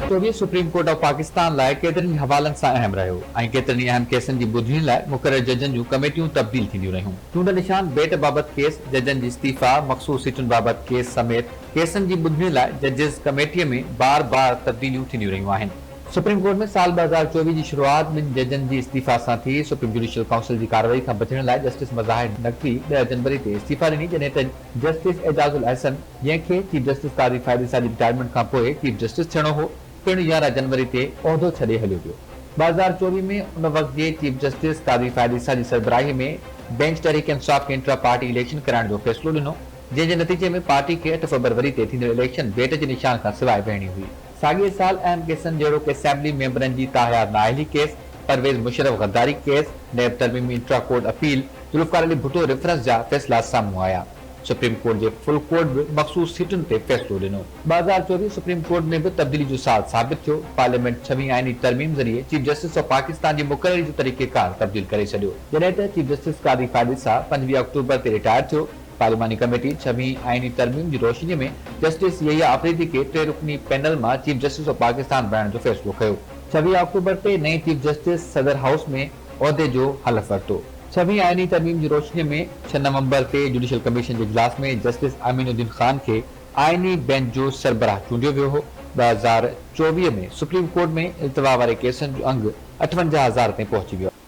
2024 supreme court of Pakistan लाइ केतिरनि हवालनि सां अहम रहियो ऐं केतिरनि अहम केसनि जी ॿुधणी लाइ मुक़रर जजनि जूं कमेटियूं तब्दील थींदियूं रहियूं। चूंड निशान बेट बाबति केस, जजनि जी इस्तीफ़ा, मख़सूस सीटुनि बाबति केस समेत केसनि जी ॿुधणी लाइ जजिस कमेटीअ में बार बार तब्दीलियूं थींदियूं रहियूं आहिनि। सुप्रीम कोर्ट में साल 2024 जी शुरुआत ॿिनि जजनि जी इस्तीफ़ा सां थी। सुप्रीम जुडिशियल काउंसिल जी कार्रवाई खां बचण लाइ जस्टिस मज़ाहिर नक़वी 10 जनवरी ते इस्तीफ़ा ॾिनी, जॾहिं त जस्टिस एजाज़ुल अहसन, जंहिंखे चीफ जस्टिस कादी फ़ाइज़ जी रिटायरमेंट खां पोइ चीफ जस्टिस थियणो हो, पिणु 11 जनवरी ते उहिदो छॾे हलियो वियो। 2024 में उन वक़्त जे चीफ जस्टिस कादी फ़ाइज़ जी सरबराही में बेंच तहरीक इंसाफ़ खे इंट्रा पार्टी इलेक्शन कराइण जो फ़ैसिलो ॾिनो, जंहिं जे नतीजे में पार्टी खे 8 फरवरी ते थींदड़ इलेक्शन बेट जे निशान खां सवाइ विहणी हुई। साॻिए साल अहम केसनि जहिड़ोकि असेंबली मेंबरनि जी ताहियात नाअहली केस, परवेज़ मुशर्रफ गद्दारी केस, नैब तरमीमी intra court appeal, Zulfikar Ali Bhutto reference जा फ़ैसिला साम्हूं आया। सुप्रीम कोर्ट जे फुल कोर्ट बि मख़सूस सीटुनि ते फ़ैसिलो ॾिनो। 2024 सुप्रीम कोर्ट में बि तब्दीली जो साल साबित थियो। पार्लियामेंट 6वीं आईनी तरमीम ज़रिए चीफ जस्टिस ऑफ पाकिस्तान जी मुक़ररी जो तरीक़ेकार तब्दील करे छॾियो, जॾहिं त चीफ जस्टिस कादी फ़ाइज़ सां 25 अक्टूबर ते रिटायर थियो। पार्लिमानी कमेटी 6वीं आईनी तरमीम जी रोशनी में जस्टिस यहिया आफरीदी खे 3 रुकनी पैनल मां चीफ जस्टिस ऑफ पाकिस्तान बणाइण जो फ़ैसिलो कयो। 26 अक्टूबर ते नए चीफ जस्टिस सदर हाउस में उहिदे जो हलफ़ वरितो। 6वीं आईनी तरमीम जी रोशनी में 6 नवंबर ते जुडिशियल कमीशन जे इजलास में जस्टिस अमीनुद्दीन खान खे आईनी बेंच जो सरबराह चूंडियो वियो हो। 2024 में सुप्रीम कोर्ट में इल्तिवा वारे केसनि जो अंग 58,000 ते पहुची वियो।